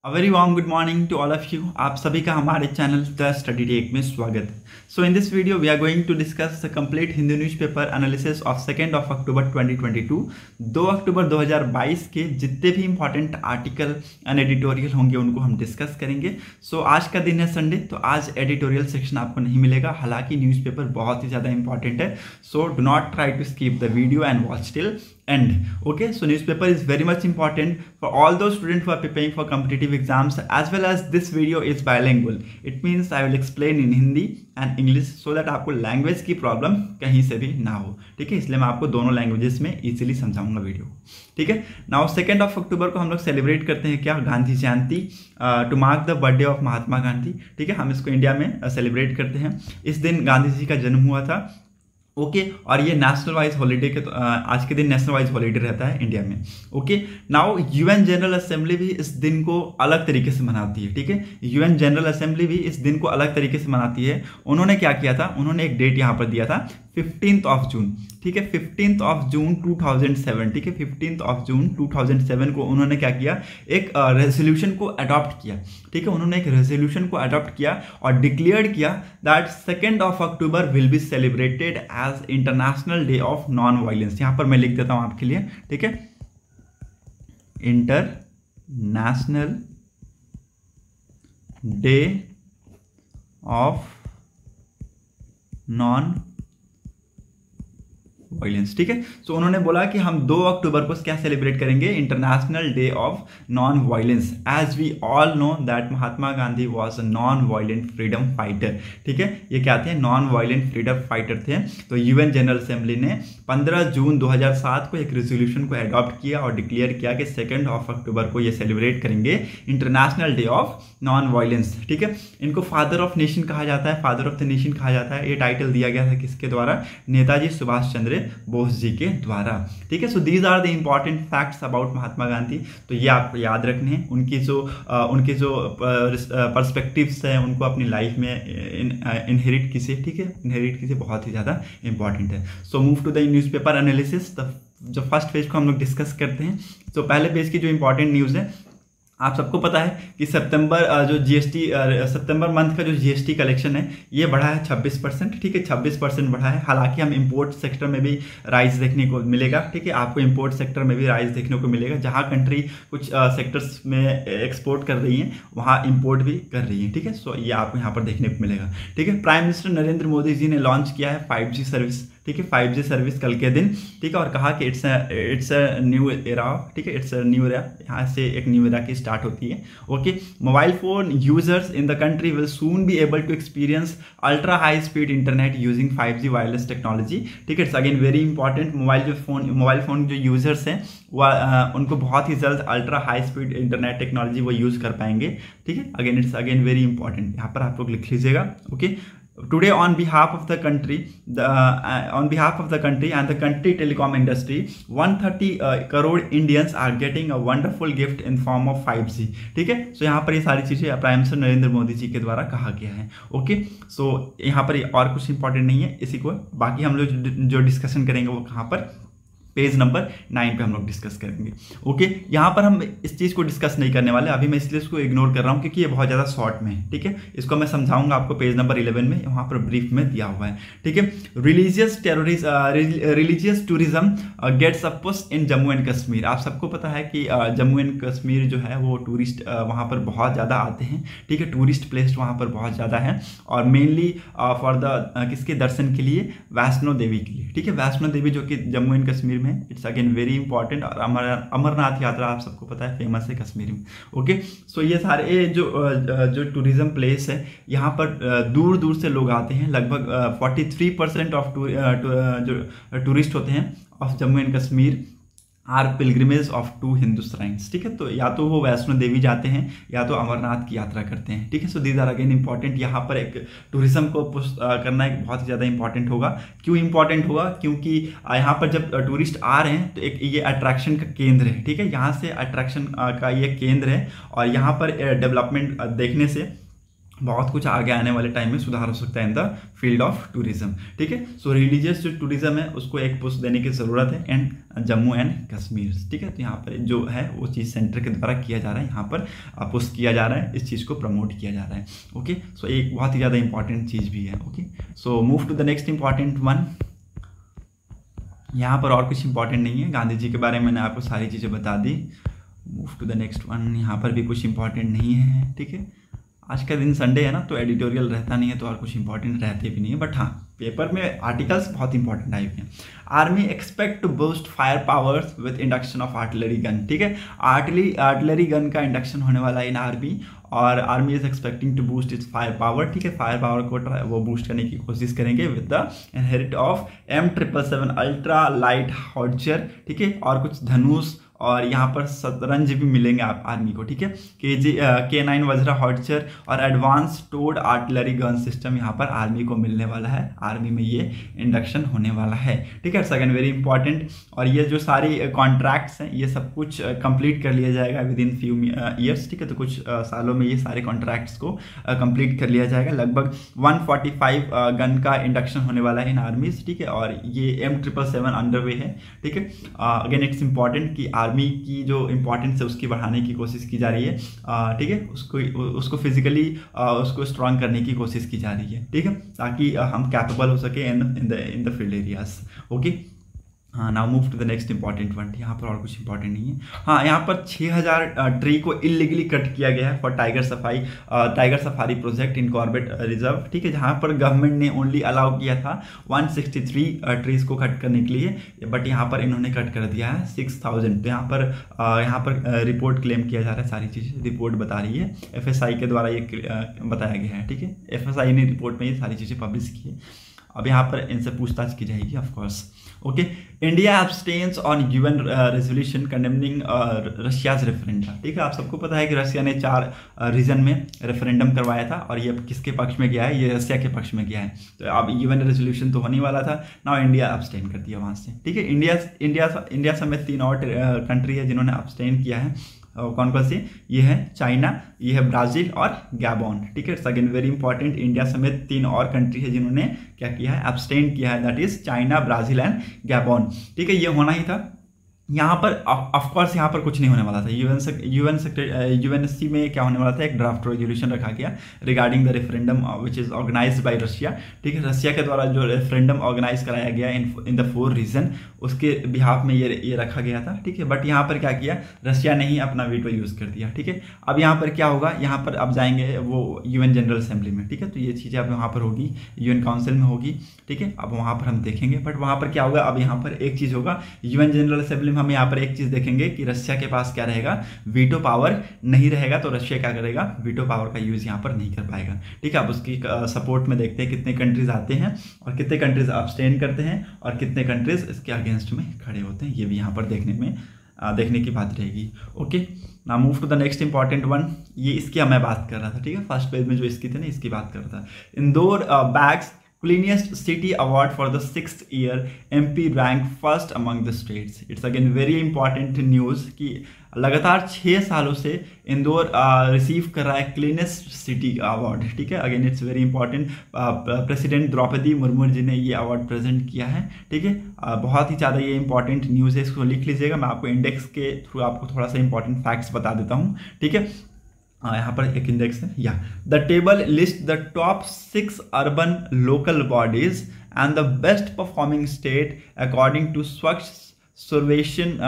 A very warm good morning to all of you. आप सभी का हमारे चैनल द स्टडी टेक में स्वागत है। So in this video we are going to discuss the complete Hindu newspaper analysis of 2 अक्टूबर 2022। 2 अक्टूबर 2022 के जितने भी इंपॉर्टेंट आर्टिकल एंड एडिटोरियल होंगे उनको हम डिस्कस करेंगे। सो आज का दिन है संडे, तो आज एडिटोरियल सेक्शन आपको नहीं मिलेगा, हालांकि न्यूज़पेपर बहुत ही ज़्यादा इंपॉर्टेंट है। So do not try to skip the video and watch till end. Okay, so newspaper is very much important for all those students who are preparing for competitive exams, as well as this video is bilingual. It means I will explain in Hindi and English so that आपको language की problem कहीं से भी ना हो। ठीक है, इसलिए मैं आपको दोनों लैंग्वेजेस में इजीली समझाऊंगा वीडियो। ठीक है, नाउ 2 अक्टूबर को हम लोग सेलिब्रेट करते हैं क्या, Gandhi Jayanti, to mark the birthday of Mahatma Gandhi. ठीक है, हम इसको इंडिया में सेलिब्रेट करते हैं। इस दिन गांधी जी का जन्म हुआ था। ओके, और ये नेशनल वाइज हॉलीडे के आज के दिन नेशनल वाइज हॉलीडे रहता है इंडिया में। Okay, now UN general assembly भी इस दिन को अलग तरीके से मनाती है। ठीक है, यूएन जनरल असेंबली भी इस दिन को अलग तरीके से मनाती है। उन्होंने क्या किया था, उन्होंने एक डेट यहाँ पर दिया था 15 जून। ठीक है, 15 जून 2007। ठीक है, 15 जून 2007 को उन्होंने क्या किया, एक रेजोल्यूशन को अडॉप्ट किया। ठीक है, उन्होंने एक रेजोल्यूशन को अडॉप्ट किया और डिक्लेयर किया that 2 October will be celebrated as international day of non violence. यहां पर मैं लिख देता हूं आपके लिए। ठीक है, international day of non violence. ठीक है, सो उन्होंने बोला कि हम 2 अक्टूबर को क्या सेलिब्रेट करेंगे, international day of non violence, as we all know that Mahatma Gandhi was a non violent freedom fighter. ठीक है, ये क्या थे, नॉन वायलेंट फ्रीडम फाइटर थे। तो यूएन जनरल असेंबली ने 15 जून 2007 को एक रेजोल्यूशन को अडॉप्ट किया और डिक्लेयर किया कि 2 अक्टूबर को ये सेलिब्रेट करेंगे international day of non violence. ठीक है, इनको फादर ऑफ नेशन कहा जाता है, फादर ऑफ द नेशन कहा जाता है। ये टाइटल दिया गया था किसके द्वारा, नेताजी सुभाष चंद्र बोस जी के द्वारा। ठीक है, so these are the important facts about Mahatma Gandhi. तो ये आपको याद रखने हैं। उनके जो पर्सपेक्टिव्स हैं उनको अपनी लाइफ में इनहेरिट किसे, ठीक है, इनहेरिट किसे बहुत ही ज़्यादा इंपॉर्टेंट है। So move to the newspaper analysis. जो फर्स्ट पेज को हम लोग डिस्कस करते हैं। तो पहले पेज की जो इंपॉर्टेंट न्यूज़ है, आप सबको पता है कि सितंबर मंथ का जो जीएसटी कलेक्शन है ये बढ़ा है 26%। ठीक है, 26% बढ़ा है। हालांकि हम इंपोर्ट सेक्टर में भी राइज देखने को मिलेगा। ठीक है, आपको इंपोर्ट सेक्टर में भी राइज देखने को मिलेगा। जहां कंट्री कुछ सेक्टर्स में एक्सपोर्ट कर रही हैं वहां इंपोर्ट भी कर रही है। ठीक है, सो ये आपको यहाँ पर देखने को मिलेगा। ठीक है, प्राइम मिनिस्टर नरेंद्र मोदी जी ने लॉन्च किया है 5G सर्विस। ठीक है, 5G सर्विस कल के दिन। ठीक है, और कहा कि इट्स अ न्यू एरा। ठीक है, इट्स अ न्यू एरा, यहाँ से एक न्यू एरा की स्टार्ट होती है। Okay, mobile phone users in the country will soon be able to experience ultra high speed internet using 5G wireless technology. ठीक है, it's again very important. Mobile phone जो users हैं वह उनको बहुत ही जल्द ultra high speed internet technology वो यूज कर पाएंगे। ठीक है, again it's again very important, यहाँ पर आप लोग लिख लीजिएगा। Okay, today on behalf of the country and the country telecom industry, 130 crore Indians are getting a wonderful gift in form of 5G। ठीक है, सो यहाँ पर ये सारी चीजें प्राइम मिनिस्टर नरेंद्र मोदी जी के द्वारा कहा गया है। ओके, सो यहाँ पर और कुछ इंपॉर्टेंट नहीं है इसी को, बाकी हम लोग जो डिस्कशन करेंगे वो कहाँ पर, पेज नंबर 9 पे हम लोग डिस्कस करेंगे। ओके, यहाँ पर हम इस चीज़ को डिस्कस नहीं करने वाले अभी, मैं इसलिए इसको इग्नोर कर रहा हूँ क्योंकि ये बहुत ज़्यादा शॉर्ट में है। ठीक है, इसको मैं समझाऊंगा आपको पेज नंबर 11 में, वहाँ पर ब्रीफ में दिया हुआ है। ठीक है, religious tourism gets a push in Jammu and Kashmir. आप सबको पता है कि जम्मू एंड कश्मीर जो है वो टूरिस्ट वहाँ पर बहुत ज़्यादा आते हैं। ठीक है, टूरिस्ट प्लेस वहाँ पर बहुत ज़्यादा है और मेनली फॉर द किसके दर्शन के लिए, वैष्णो देवी के लिए। ठीक है, वैष्णो देवी जो कि जम्मू एंड कश्मीर में, इट्स अगेन वेरी इंपॉर्टेंट। और अमरनाथ यात्रा आप सबको पता है फेमस है कश्मीर में। ओके, सो ये सारे जो टूरिज्म प्लेस है यहाँ पर दूर दूर से लोग आते हैं। लगभग 43% ऑफ जो टूरिस्ट होते हैं of Jammu and Kashmir are pilgrimage of 2 Hindu shrines. ठीक है, तो या तो वो वैष्णो देवी जाते हैं या तो अमरनाथ की यात्रा करते हैं। ठीक है, so these are again important. यहाँ पर एक टूरिज्म को पुश करना एक बहुत ही ज़्यादा इंपॉर्टेंट होगा। क्यों इंपॉर्टेंट होगा, क्योंकि यहाँ पर जब टूरिस्ट आ रहे हैं तो एक ये अट्रैक्शन का केंद्र है। ठीक है, यहाँ से अट्रैक्शन का ये केंद्र है और यहाँ पर डेवलपमेंट देखने से बहुत कुछ आगे आने वाले टाइम में सुधार हो सकता है इन द फील्ड ऑफ टूरिज्म। ठीक है, सो रिलीजियस जो टूरिज्म है उसको एक पुश देने की ज़रूरत है, एंड जम्मू एंड कश्मीर। ठीक है, तो यहाँ पर जो है वो चीज़ सेंटर के द्वारा किया जा रहा है, यहाँ पर पुश किया जा रहा है, इस चीज़ को प्रमोट किया जा रहा है। ओके, सो एक बहुत ही ज़्यादा इंपॉर्टेंट चीज़ भी है। Okay, so move to the next important one. यहाँ पर और कुछ इंपॉर्टेंट नहीं है, गांधी जी के बारे में मैंने आपको सारी चीज़ें बता दी। Move to the next one, यहाँ पर भी कुछ इंपॉर्टेंट नहीं है। ठीक है, आज का दिन संडे है ना, तो एडिटोरियल रहता नहीं है, तो और कुछ इंपॉर्टेंट रहते भी नहीं है, बट हाँ पेपर में आर्टिकल्स बहुत इंपॉर्टेंट आए हुए हैं। Army expect to boost fire powers with induction of artillery gun. ठीक है, आर्टिलरी गन का इंडक्शन होने वाला है इन आर्मी, और army is expecting to boost its fire power. ठीक है, फायर पावर को वो बूस्ट करने की कोशिश करेंगे with the inherit of M777 ultra light howitzer. ठीक है, और कुछ धनुष, और यहाँ पर शतरंज भी मिलेंगे आप आर्मी को। ठीक है, K9 वज्रा हॉर्चर और advance towed artillery gun system यहाँ पर आर्मी को मिलने वाला है, आर्मी में ये इंडक्शन होने वाला है। ठीक है, सेकंड वेरी इंपॉर्टेंट, और ये जो सारी कॉन्ट्रैक्ट्स हैं ये सब कुछ कंप्लीट कर लिया जाएगा विद इन फ्यू ईयर्स। ठीक है, तो कुछ सालों में ये सारे कॉन्ट्रैक्ट्स को कंप्लीट कर लिया जाएगा। लगभग 145 गन का इंडक्शन होने वाला है इन आर्मीज। ठीक है, और ये M777 अंडरवे है। ठीक है, अगेन इट्स इंपॉर्टेंट कि आर्मी की जो इंपॉर्टेंस है उसकी बढ़ाने की कोशिश की जा रही है। ठीक है, उसको फिजिकली उसको स्ट्रांग करने की कोशिश की जा रही है। ठीक है, ताकि हम कैपेबल हो सके in the field areas. Okay, हाँ, now move to the next important one. यहाँ पर और कुछ इंपॉर्टेंट नहीं है। हाँ, यहाँ पर 6000 ट्री को इलीगली कट किया गया है for tiger safari project in Corbett reserve. ठीक है, जहाँ पर गवर्नमेंट ने ओनली अलाउ किया था 163 ट्रीज को कट करने के लिए, बट यहाँ पर इन्होंने कट कर दिया है 6000। तो यहाँ पर रिपोर्ट क्लेम किया जा रहा है, सारी चीज़ें रिपोर्ट बता रही है, FSI के द्वारा ये बताया गया है। ठीक है, FSI ने रिपोर्ट में ये सारी चीज़ें पब्लिश की है। अब यहाँ पर इनसे पूछताछ की जाएगी of course. Okay, India abstains on UN resolution condemning Russia's referendum. ठीक है, आप सबको पता है कि रशिया ने 4 रीजन में रेफरेंडम करवाया था, और ये किसके पक्ष में गया है, ये रशिया के पक्ष में गया है। तो अब UN रेजोल्यूशन तो होने वाला था, नाउ इंडिया अब्सटेन कर दिया वहाँ से। ठीक है, इंडिया समेत 3 और कंट्री है जिन्होंने अब्सटेन किया है। कौन कौन सी? ये है चाइना, ये है ब्राज़ील और गैबॉन। ठीक है, अगेन वेरी इंपॉर्टेंट, इंडिया समेत 3 और कंट्री है जिन्होंने क्या किया है, अब्सटेन किया है, that is China, Brazil and Gabon. ठीक है, ये होना ही था। यहाँ पर ऑफकोर्स यहाँ पर कुछ नहीं होने वाला था। यूएनएससी में क्या होने वाला था, एक ड्राफ्ट रेजोल्यूशन रखा गया regarding the referendum which is organised by Russia. ठीक है, रशिया के द्वारा जो रेफरेंडम ऑर्गेनाइज कराया गया इन द 4 रीजन, उसके बिहाफ में ये रखा गया था। ठीक है, बट यहाँ पर क्या किया, रशिया ने ही अपना वीटो यूज़ कर दिया। ठीक है, अब यहाँ पर क्या होगा, यहाँ पर अब जाएंगे वो UN जनरल असेंबली में। ठीक है, तो ये चीज़ें अब वहाँ पर होगी, UN काउंसिल में होगी। ठीक है, अब वहाँ पर हम देखेंगे, बट वहाँ पर क्या होगा, अब यहाँ पर एक चीज़ होगा, UN जनरल असेंबली हम यहाँ पर एक चीज देखेंगे कि रशिया के पास क्या रहेगा, वीटो पावर नहीं रहेगा। तो रशिया क्या करेगा, वीटो पावर का यूज यहाँ पर नहीं कर पाएगा। ठीक है, अब उसकी सपोर्ट में देखते हैं कितने कंट्रीज आते हैं और कितने कंट्रीज अब्सटेन करते हैं और कितने कंट्रीज इसके अगेंस्ट में खड़े होते हैं, ये भी यहाँ पर देखने की बात रहेगी। ओके, ना move to the next important one. ये इसकी मैं बात कर रहा था। ठीक है, फर्स्ट पेज में जो इसकी थी ना, इसकी बात कर रहा था। Indore bags Cleanest City Award for the 6th year, MP ranked first among the states. It's again very important news कि लगातार 6 सालों से इंदौर रिसीव कर रहा है क्लीनेस्ट सिटी अवार्ड। ठीक है, again it's very important, president Droupadi Murmu ji ने ये अवार्ड प्रेजेंट किया है। ठीक है, बहुत ही ज़्यादा ये इंपॉर्टेंट न्यूज़ है, इसको लिख लीजिएगा। मैं आपको इंडेक्स के थ्रू आपको थोड़ा सा इंपॉर्टेंट फैक्ट्स बता देता हूँ। ठीक है, यहाँ पर एक इंडेक्स है, या the table list the top 6 urban local bodies and the best performing state according to Swachh Survekshan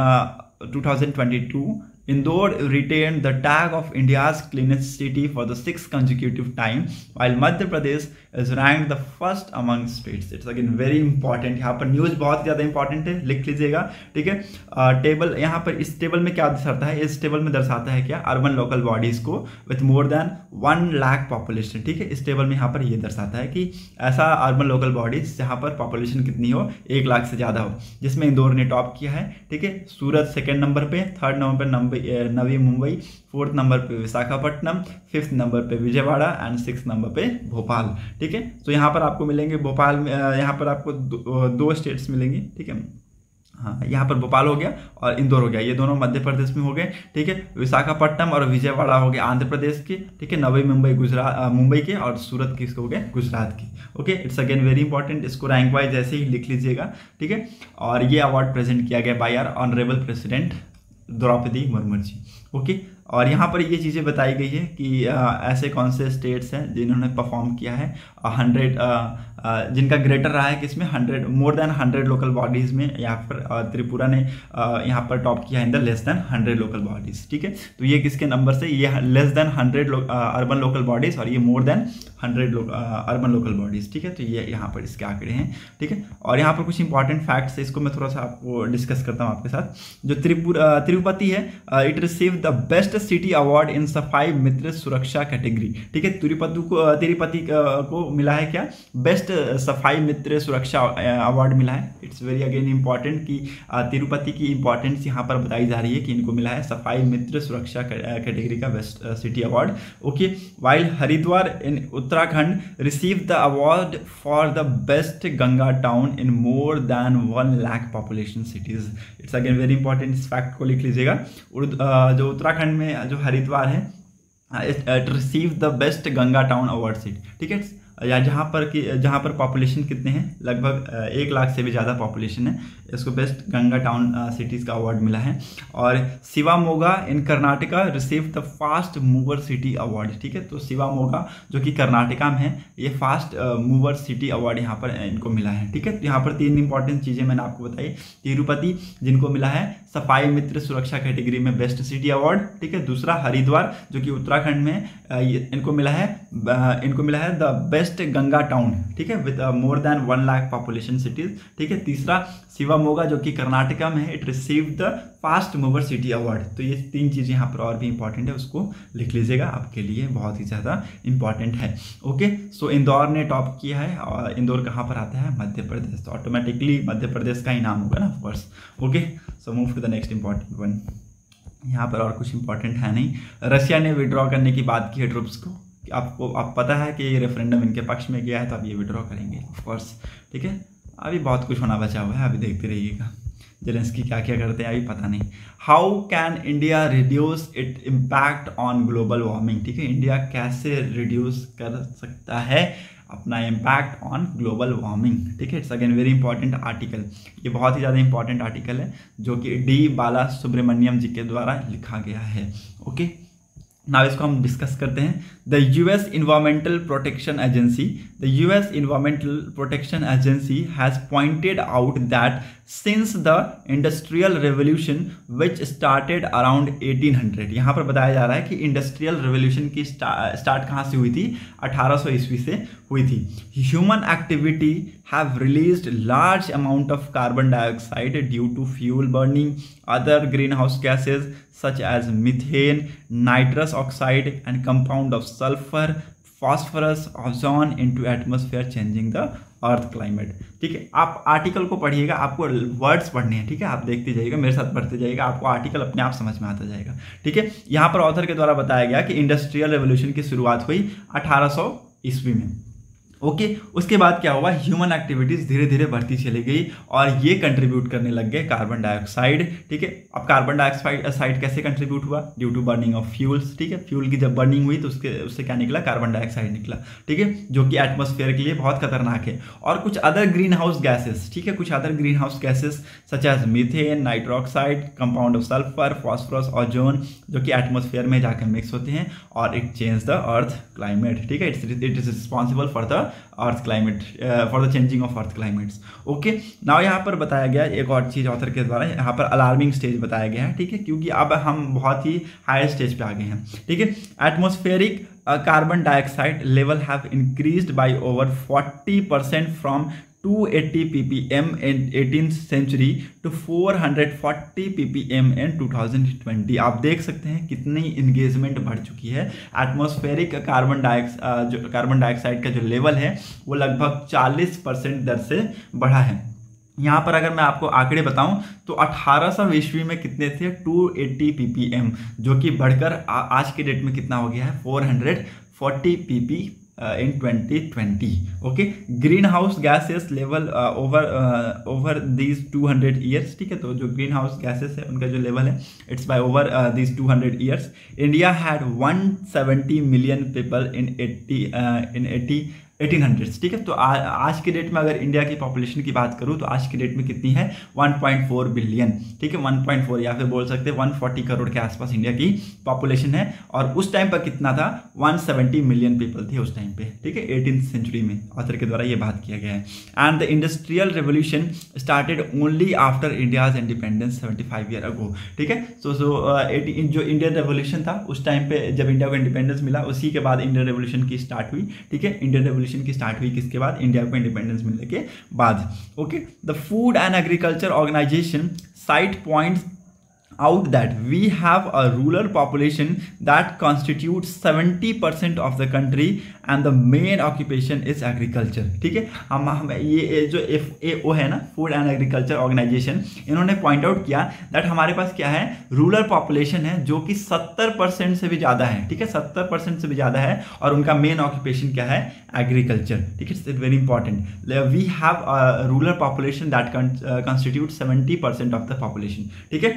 2022. Indore retained the tag of India's cleanest city for the 6th consecutive time, while Madhya Pradesh is ranked the first among states. It's again very important. यहाँ पर news बहुत ज़्यादा important है, लिख लीजिएगा। ठीक है, table यहाँ पर इस टेबल में क्या दर्शाता है, इस टेबल में दर्शाता है क्या, अर्बन लोकल बॉडीज़ को with more than 1 lakh population. ठीक है, इस टेबल में यहाँ पर ये दर्शाता है कि ऐसा अर्बन लोकल बॉडीज़ जहाँ पर पॉपुलेशन कितनी हो, 1 लाख से ज़्यादा हो, जिसमें इंदौर ने टॉप किया है। ठीक है, सूरत 2nd नंबर पे, 3rd नंबर पे नवी मुंबई, 4th नंबर पे विशाखापट्टनम, 5th नंबर पे विजयवाड़ा एंड 6th नंबर पे भोपाल। ठीक है, तो यहाँ पर आपको मिलेंगे भोपाल में, यहाँ पर आपको 2 स्टेट्स मिलेंगी। ठीक है, हाँ, यहाँ पर भोपाल हो गया और इंदौर हो गया, ये दोनों मध्य प्रदेश में हो गए। ठीक है, विशाखापट्टनम और विजयवाड़ा हो गया आंध्र प्रदेश के। ठीक है, नवी मुंबई गुजरात मुंबई के, और सूरत किसके हो गए, गुजरात की। Okay, it's again very important, इसको रैंक वाइज ऐसे ही लिख लीजिएगा। ठीक है, और ये अवार्ड प्रेजेंट किया गया by our honourable president Droupadi Murmu ji. Okay, और यहाँ पर ये चीज़ें बताई गई है कि ऐसे कौन से स्टेट्स हैं जिन्होंने परफॉर्म किया है 100 जिनका ग्रेटर रहा है किसमें 100 मोर देन 100 लोकल बॉडीज़ में। यहाँ पर त्रिपुरा ने यहाँ पर टॉप किया है in the less than 100 local bodies. ठीक है, तो ये किसके नंबर से, ये less than 100 urban local bodies और ये more than 100 urban local bodies. ठीक है, तो ये यहाँ पर इसके आंकड़े हैं। ठीक है, और यहाँ पर कुछ इंपॉर्टेंट फैक्ट्स है, इसको मैं थोड़ा सा आपको डिस्कस करता हूँ आपके साथ। जो तिरुपति है, it receive the best city award in सफाई मित्र सुरक्षा कैटेगरी। ठीक है, तिरुपति को मिला है क्या, बेस्ट सफाई मित्र सुरक्षा अवार्ड मिला है। इट्स वेरी अगेन इंपॉर्टेंट कि तिरुपति की इंपॉर्टेंस यहाँ पर बताई जा रही है कि इनको मिला है सफाई मित्र सुरक्षा कैटेगरी का best city award. Okay, while Haridwar in Uttarakhand receive the award for the best Ganga town in more than 1 lakh population cities. It's again very important, इस फैक्ट को लिख लीजिएगा। जो उत्तराखंड में जो हरिद्वार है, it receive the best Ganga town award seat. ठीक है, या जहाँ पर पॉपुलेशन कितने हैं, लगभग 1 लाख से भी ज़्यादा पॉपुलेशन है, इसको बेस्ट गंगा टाउन सिटीज़ का अवार्ड मिला है। और Shivamogga in Karnataka receive the fast mover city award. ठीक है, तो शिवामोगा जो कि कर्नाटका में है, ये फास्ट मूवर सिटी अवार्ड यहाँ पर इनको मिला है। ठीक है, तो यहाँ पर 3 इंपॉर्टेंट चीज़ें मैंने आपको बताई। तिरुपति जिनको मिला है सफाई मित्र सुरक्षा कैटेगरी में बेस्ट सिटी अवार्ड। ठीक है, दूसरा हरिद्वार जो कि उत्तराखंड में, इनको मिला है द बेस्ट गंगा टाउन। ठीक है, with more than 1 lakh population cities. ठीक है, तीसरा शिवामोगा जो कि कर्नाटका में है, it receive the fast mover city award. तो ये 3 चीज़ें यहाँ पर और भी इंपॉर्टेंट है, उसको लिख लीजिएगा, आपके लिए बहुत ही ज़्यादा इंपॉर्टेंट है। ओके, सो इंदौर ने टॉप किया है, और इंदौर कहाँ पर आता है, मध्य प्रदेश, तो ऑटोमेटिकली मध्य प्रदेश का ही नाम होगा ना, of course. Okay, so move to the next important one. यहाँ पर और कुछ इंपॉर्टेंट है नहीं। रशिया ने विड्रॉ करने की बात की है ट्रूप्स को, आप पता है कि ये रेफरेंडम इनके पक्ष में गया है, तो आप ये विड्रॉ करेंगे ऑफकोर्स। ठीक है, अभी बहुत कुछ होना बचा हुआ है, अभी देखते रहिएगा जेलेंस्की क्या क्या करते हैं, अभी पता नहीं। How can India reduce it impact on global warming. ठीक है, इंडिया कैसे रिड्यूस कर सकता है अपना इम्पैक्ट ऑन ग्लोबल वार्मिंग। ठीक है, it's again very important article, ये बहुत ही ज़्यादा इंपॉर्टेंट आर्टिकल है जो कि डी बाला सुब्रमण्यम जी के द्वारा लिखा गया है। ओके, नाउ इसको हम डिस्कस करते हैं। The US environmental protection agency has pointed out that since the industrial revolution which started around 1800, यहाँ पर बताया जा रहा है कि इंडस्ट्रियल रेवोल्यूशन की स्टार्ट कहाँ से हुई थी, 1800 ईस्वी से हुई थी। Human activity have released large amount of carbon dioxide due to fuel burning, other greenhouse gases such as methane, nitrous oxide and compound of sulfur, phosphorus, ozone into atmosphere changing the earth climate. ठीक है, आप article को पढ़िएगा, आपको words पढ़ने हैं। ठीक है, आप देखते जाइएगा, मेरे साथ पढ़ते जाइएगा, आपको आर्टिकल अपने आप समझ में आता जाएगा। ठीक है, यहाँ पर ऑथर के द्वारा बताया गया कि इंडस्ट्रियल रेवोल्यूशन की शुरुआत हुई 1800 ईस्वी में। ओके, उसके बाद क्या हुआ, ह्यूमन एक्टिविटीज़ धीरे धीरे बढ़ती चली गई और ये कंट्रीब्यूट करने लग गए कार्बन डाइऑक्साइड। ठीक है, अब कार्बन डाइऑक्साइड कैसे कंट्रीब्यूट हुआ, due to burning of fuels. ठीक है, फ्यूल की जब बर्निंग हुई तो उससे क्या निकला, कार्बन डाइऑक्साइड निकला। ठीक है, जो कि एटमॉस्फेयर के लिए बहुत खतरनाक है। और कुछ अदर ग्रीन हाउस गैसेस, ठीक है, कुछ other greenhouse gases such as methane, nitroxide, compound of sulphur, phosphorus, ozone, जो कि एटमॉस्फेयर में जाकर मिक्स होते हैं और it change the earth climate. ठीक है, it is responsible for the earth climate, for the changing of earth climates. Okay, now यहाँ पर बताया गया एक और चीज़ ऑथर के द्वारा, यहाँ पर अलार्मिंग स्टेज बताया गया है। ठीक है, क्योंकि अब हम बहुत ही हायर स्टेज पे आ गए हैं। ठीक है, atmospheric carbon dioxide level have increased by over 40% from 280 ppm in 18th century to 440 ppm in 2020। आप देख सकते हैं कितनी इंगेजमेंट बढ़ चुकी है। एटमॉस्फेरिक कार्बन डाइऑक्साइड का जो लेवल है वो लगभग 40% दर से बढ़ा है। यहाँ पर अगर मैं आपको आंकड़े बताऊं तो 1800 ईस्वी में कितने थे, 280 ppm, जो कि बढ़कर आज के डेट में कितना हो गया है, 440 in 2020. Okay, greenhouse gases level over these 200 years. ठीक है, तो जो ग्रीन हाउस गैसेस है उनका जो लेवल है it's by over these 200 years. India had 170 million people in 1800s. ठीक है, तो आज के डेट में अगर इंडिया की पॉपुलेशन की बात करूं तो आज की डेट में कितनी है 1.4 बिलियन. ठीक है, 1.4 या फिर बोल सकते हैं 140 करोड़ के आसपास इंडिया की पॉपुलेशन है. और उस टाइम पर कितना था 170 मिलियन पीपल थे उस टाइम पे. ठीक है, 18th सेंचुरी में ऑथर के द्वारा ये बात किया गया है. And the industrial revolution started only after India's independence 75 year ago. ठीक है, जो इंडियन रेवोल्यूशन था उस टाइम पे जब इंडिया को इंडिपेंडेंस मिला उसी के बाद इंडियन रेवोल्यूशन की स्टार्ट हुई. ठीक है, इंडियन रेवोल्यूशन की स्टार्ट हुई किसके बाद इंडिया को इंडिपेंडेंस मिलने के बाद. Okay, the food and agriculture organization site points out that we have a rural population that constitutes 70% of the country and the main occupation is agriculture. ठीक है, हम ये जो FAO है ना, फूड एंड एग्रीकल्चर ऑर्गेनाइजेशन, इन्होंने point out किया that हमारे पास क्या है रूरल पॉपुलेशन है जो कि 70% से भी ज़्यादा है. ठीक है, 70% से भी ज़्यादा है और उनका मेन ऑक्यूपेशन क्या है एग्रीकल्चर. ठीक है, it's very important. We have rural population that constitute 70% of the population. ठीक है,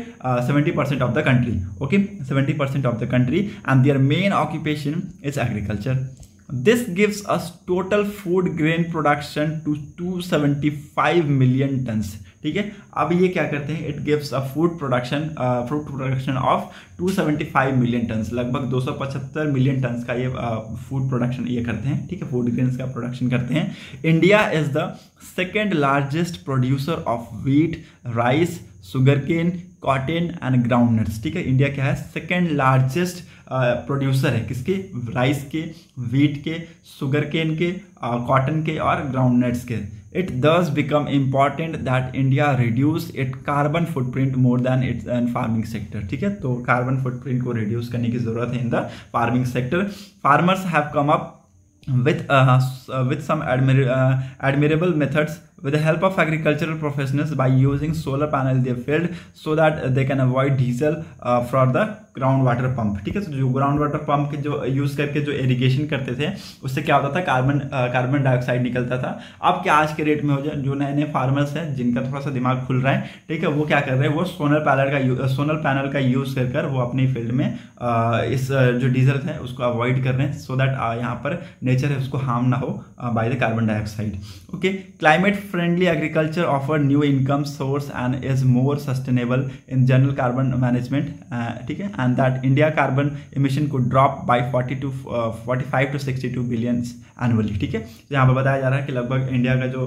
70% of the country. Okay, 70% of the country and their main occupation is agriculture. This gives us total food grain production to 275 million tons. ठीक है, अब ये क्या करते हैं it gives a food production of 275 million turns. लगभग 275 million turns का ये फूड प्रोडक्शन ये करते हैं. ठीक है, फूड ग्रेन्स का प्रोडक्शन करते हैं. India is the second largest producer of wheat, rice, sugarcane, cotton and groundnuts. ठीक है, इंडिया क्या है सेकेंड लार्जेस्ट प्रोड्यूसर है किसके राइस के, व्हीट के, शुगर केन के, कॉटन के और ग्राउंड नट्स के. It thus become important that India reduce its carbon footprint more than its farming sector. ठीक है, तो कार्बन फुटप्रिंट को रिड्यूस करने की जरूरत है in the farming sector. Farmers have come up with some admirable methods with the help of agricultural professionals by using solar panel in their field so that they can avoid diesel for the ground water pump. ठीक है, तो जो ground water pump के जो use करके जो irrigation करते थे उससे क्या होता था कार्बन डाइऑक्साइड निकलता था. अब क्या आज के रेट में हो जाए जो नए नए फार्मर्स हैं जिनका थोड़ा सा दिमाग खुल रहा है, ठीक है, वो क्या कर रहे हैं वो सोलर पैनल का यूज़ कर वो अपनी फील्ड में इस जो डीजल है उसको अवॉइड कर रहे हैं सो दैट यहाँ पर नेचर है उसको हार्म ना हो by the carbon dioxide. Okay, climate friendly agriculture offer new income source and is more sustainable in general carbon management. ठीक है, and that India carbon emission could drop by 45 to 62 billions annually. ठीक है, तो यहाँ पर बताया जा रहा है कि लगभग इंडिया का जो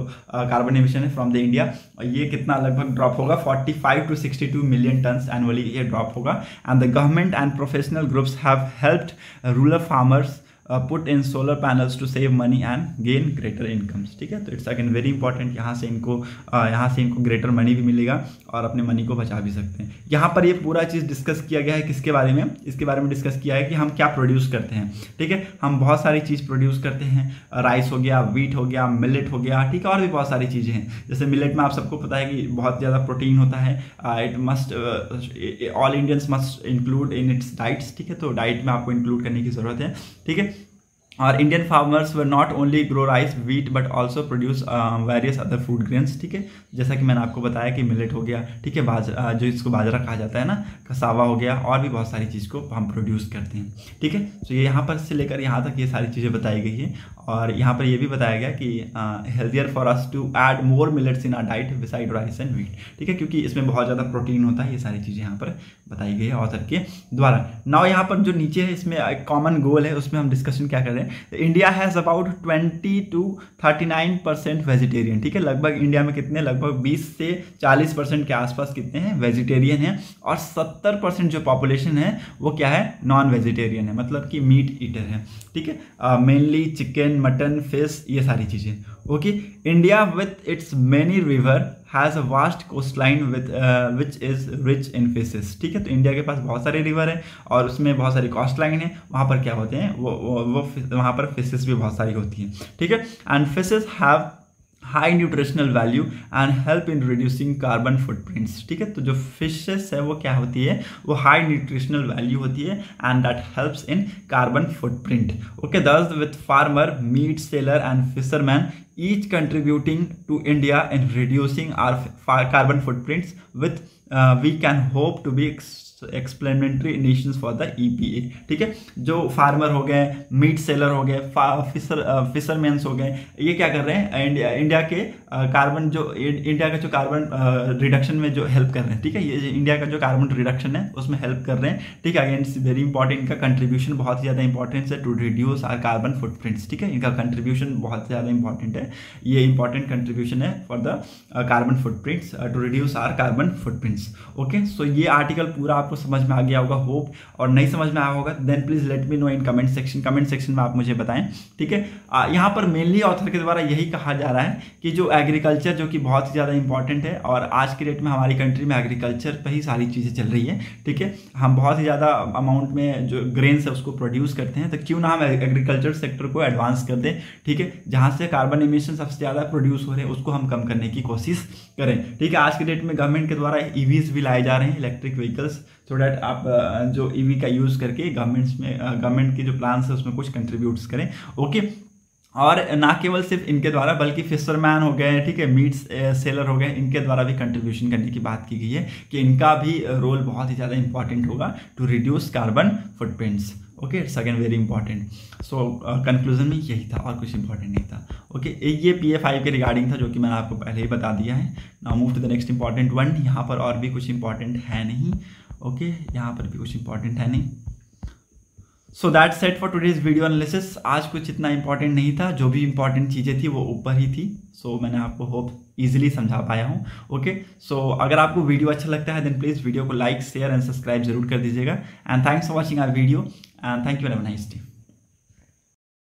कार्बन एमिशन है फ्रॉम द इंडिया ये कितना लगभग ड्रॉप होगा 45 to 62 मिलियन टन्स एनुअली ये ड्रॉप होगा. And the government and professional groups have helped rural farmers put in solar panels to save money and gain greater incomes. ठीक है, तो इट्स अगेन वेरी इंपॉर्टेंट. यहाँ से इनको greater money भी मिलेगा और अपने मनी को बचा भी सकते हैं. यहाँ पर ये पूरा चीज़ डिस्कस किया गया है किसके बारे में, इसके बारे में डिस्कस किया है कि हम क्या प्रोड्यूस करते हैं. ठीक है, हम बहुत सारी चीज़ प्रोड्यूस करते हैं. राइस हो गया, व्हीट हो गया, मिलेट हो गया. ठीक है, और भी बहुत सारी चीज़ें हैं. जैसे मिलेट में आप सबको पता है कि बहुत ज़्यादा प्रोटीन होता है. It must all Indians must include in its diets. ठीक है, तो डाइट में आपको इंक्लूड करने की ज़रूरत है. ठीक है, और Indian farmers were not only grow rice wheat but also produce various other food grains. ठीक है, जैसा कि मैंने आपको बताया कि मिलेट हो गया. ठीक है, जो इसको बाजरा कहा जाता है ना, कसावा हो गया, और भी बहुत सारी चीज़ को हम प्रोड्यूस करते हैं. ठीक है, तो ये यहाँ पर से लेकर यहाँ तक ये सारी चीज़ें बताई गई है. और यहाँ पर ये भी बताया गया कि healthier for us to add more millets in our diet beside rice and wheat. ठीक है, क्योंकि इसमें बहुत ज़्यादा प्रोटीन होता है. ये सारी चीज़ें यहाँ पर बताई गई है ऑथर के द्वारा. नाउ यहाँ पर जो नीचे है इसमें एक कॉमन गोल है, उसमें हम डिस्कशन क्या कर रहे हैं. India has about 20 to 39% vegetarian. ठीक है, लगभग इंडिया में कितने लगभग 20 से 40% के आसपास कितने हैं वेजिटेरियन हैं. और 70% जो पॉपुलेशन है वो क्या है नॉन वेजिटेरियन है, मतलब कि मीट ईटर है. ठीक है, मेनली चिकन, मटन, फिश, ये सारी चीज़ें. Okay, India with its many river has a vast coastline which is rich in fishes. ठीक है, तो इंडिया के पास बहुत सारे रिवर है और उसमें बहुत सारी कोस्ट लाइन है. वहाँ पर क्या होते हैं वो वहाँ पर फिशेस भी बहुत सारी होती हैं. ठीक है, and fishes have high nutritional value and help in reducing carbon footprints. ठीक है, तो जो फिशेस है वो क्या होती है, वो हाई न्यूट्रिशनल वैल्यू होती है and that helps in carbon footprint. Okay, thus with farmer, meat seller and fisherman each contributing to India in reducing our carbon footprints with we can hope to be explanatory Nations for the EPA। ठीक है, जो farmer हो गए, meet seller हो गए, fisherman's हो गए, ये क्या कर रहे हैं, इंडिया के कार्बन जो इंडिया का जो कार्बन रिडक्शन में जो हेल्प कर रहे हैं। ठीक है, ये इंडिया का जो कार्बन रिडक्शन है उसमें हेल्प कर रहे हैं। ठीक है, अगेन इट्स वेरी इंपॉर्टेंट, इनका कंट्रीब्यूशन बहुत ही ज़्यादा इंपॉर्टेंट है to reduce our carbon footprints. ठीक है, इनका कंट्रीब्यूशन बहुत ज़्यादा इंपॉर्टेंट है, ये इंपॉर्टेंट कंट्रीब्यूशन है for the carbon footprints to reduce our carbon footprints. Okay, so ये आर्टिकल पूरा आपको समझ में आ गया होगा होप, और नहीं समझ में आया होगा then please let me know in comment section में आप मुझे बताएं। ठीक है, यहाँ पर मेनली ऑथर के द्वारा यही कहा जा रहा है कि जो एग्रीकल्चर जो कि बहुत ही ज़्यादा इंपॉर्टेंट है, और आज की डेट में हमारी कंट्री में एग्रीकल्चर पर ही सारी चीज़ें चल रही है। ठीक है, हम बहुत ही ज़्यादा अमाउंट में जो ग्रेन्स है उसको प्रोड्यूस करते हैं, तो क्यों ना हम एग्रीकल्चर सेक्टर को एडवांस कर दें। ठीक है, जहाँ से कार्बन इमिशन सबसे ज़्यादा प्रोड्यूस हो रहे हैं उसको हम कम करने की कोशिश करें। ठीक है, आज की डेट में गवर्नमेंट के द्वारा EVs भी लाए जा रहे हैं, इलेक्ट्रिक व्हीकल्स, सो डैट आप जो EV का यूज़ करके गवर्नमेंट के जो प्लान्स है उसमें कुछ कंट्रीब्यूट्स करें। ओके, और ना केवल सिर्फ इनके द्वारा बल्कि फिशरमैन हो गए, ठीक है, मीट सेलर हो गए, इनके द्वारा भी कंट्रीब्यूशन करने की बात की गई है कि इनका भी रोल बहुत ही ज़्यादा इंपॉर्टेंट होगा to reduce carbon footprints. Okay, it's again very important. So conclusion में यही था और कुछ इंपॉर्टेंट नहीं था। ओके, ये PA5 के रिगार्डिंग था जो कि मैंने आपको पहले ही बता दिया है। Now move to the next important one. यहाँ पर और भी कुछ इंपॉर्टेंट है नहीं। ओके, यहाँ पर भी कुछ इंपॉर्टेंट है नहीं। So that set for today's video analysis. आज कुछ इतना इंपॉर्टेंट नहीं था, जो भी इंपॉर्टेंट चीज़ें थी वो ऊपर ही थी। सो मैंने आपको होप इजीली समझा पाया हूँ। ओके, सो अगर आपको वीडियो अच्छा लगता है देन प्लीज़ वीडियो को लाइक, शेयर एंड सब्सक्राइब जरूर कर दीजिएगा। And thanks for watching our video and thank you, have a nice day.